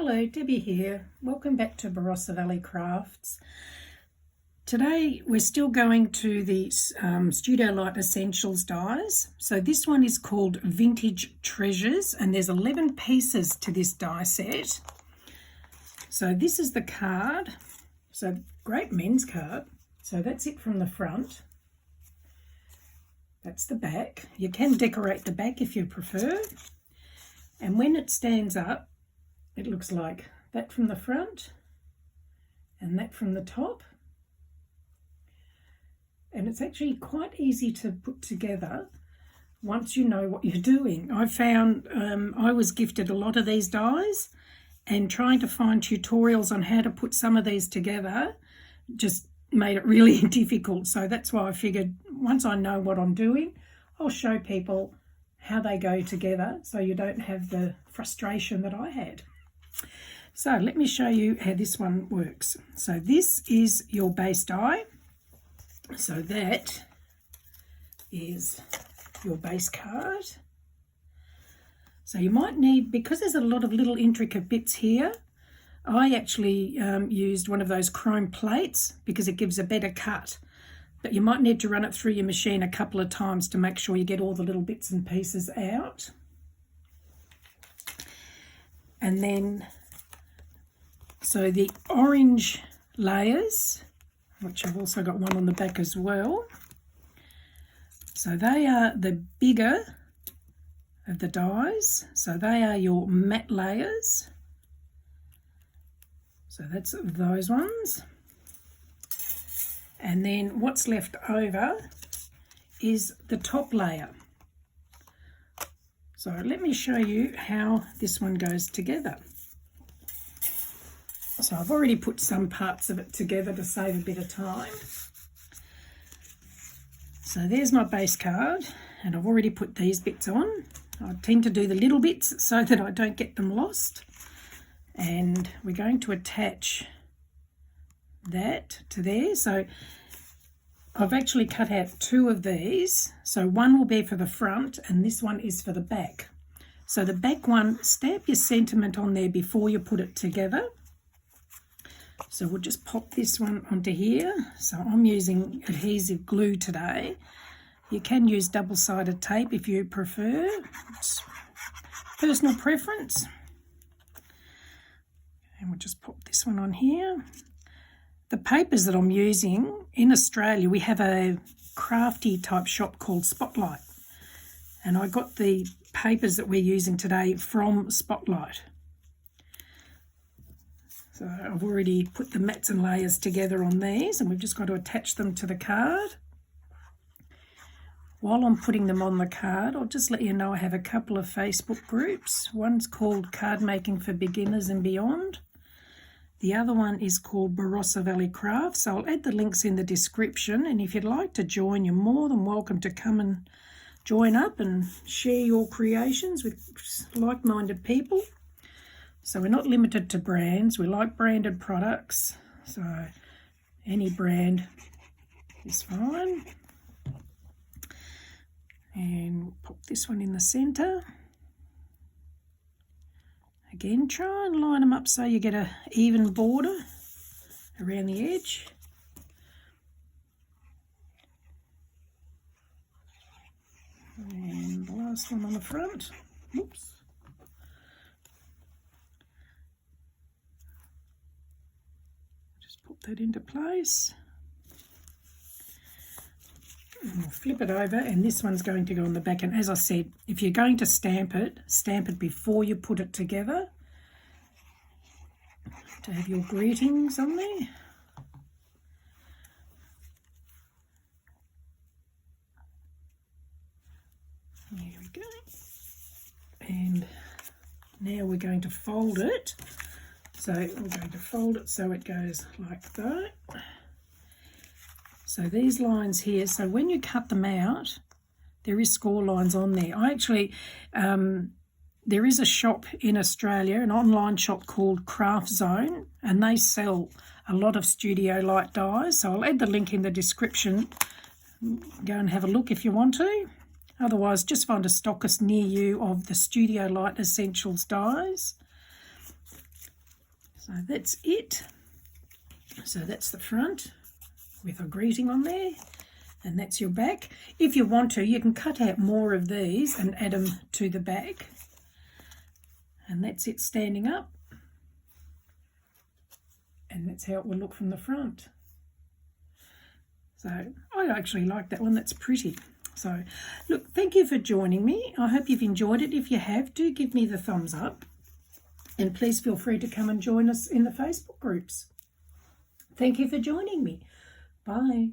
Hello, Debbie here. Welcome back to Barossa Valley Crafts. Today we're still going to the Studio Light Essentials dies. So this one is called Vintage Treasures and there's 11 pieces to this die set. So this is the card. So great men's card. So that's it from the front. That's the back. You can decorate the back if you prefer. And when it stands up, it looks like that from the front and that from the top. And it's actually quite easy to put together once you know what you're doing. I found I was gifted a lot of these dies, and trying to find tutorials on how to put some of these together just made it really difficult. So that's why I figured once I know what I'm doing, I'll show people how they go together so you don't have the frustration that I had. So let me show you how this one works. So this is your base die. So that is your base card. So you might need, because there's a lot of little intricate bits here, I actually used one of those chrome plates because it gives a better cut. But you might need to run it through your machine a couple of times to make sure you get all the little bits and pieces out. And then, so the orange layers, which I've also got one on the back as well. So they are the bigger of the dies. So they are your matte layers. So that's those ones. And then what's left over is the top layer. So let me show you how this one goes together. So I've already put some parts of it together to save a bit of time. So there's my base card, and I've already put these bits on. I tend to do the little bits so that I don't get them lost. And we're going to attach that to there. So I've actually cut out two of these. So one will be for the front and this one is for the back. So the back one, stamp your sentiment on there before you put it together. So we'll just pop this one onto here. So I'm using adhesive glue today. You can use double-sided tape if you prefer. It's personal preference. And we'll just pop this one on here. The papers that I'm using, in Australia, we have a crafty type shop called Spotlight. And I got the papers that we're using today from Spotlight. So I've already put the mats and layers together on these, and we've just got to attach them to the card. While I'm putting them on the card, I'll just let you know I have a couple of Facebook groups. One's called Card Making for Beginners and Beyond. The other one is called Barossa Valley Crafts. So I'll add the links in the description, and if you'd like to join, you're more than welcome to come and join up and share your creations with like-minded people. So we're not limited to brands. We like branded products, so any brand is fine. And we'll pop this one in the centre. Again, try and line them up so you get an even border around the edge. And the last one on the front. Oops. Just put that into place. And we'll flip it over, and this one's going to go on the back. And as I said, if you're going to stamp it before you put it together to have your greetings on there. There we go. And now we're going to fold it. So we're going to fold it so it goes like that. So these lines here, so when you cut them out, there is score lines on there. I actually, there is a shop in Australia, an online shop called Craftzone, and they sell a lot of Studio Light dies. So I'll add the link in the description. Go and have a look if you want to. Otherwise, just find a stockist near you of the Studio Light Essentials dies. So that's it. So that's the front with a greeting on there, and that's your back. If you want to, you can cut out more of these and add them to the back. And that's it standing up. And that's how it will look from the front. So I actually like that one, that's pretty. So look, thank you for joining me. I hope you've enjoyed it. If you have, do give me the thumbs up. And please feel free to come and join us in the Facebook groups. Thank you for joining me. Bye.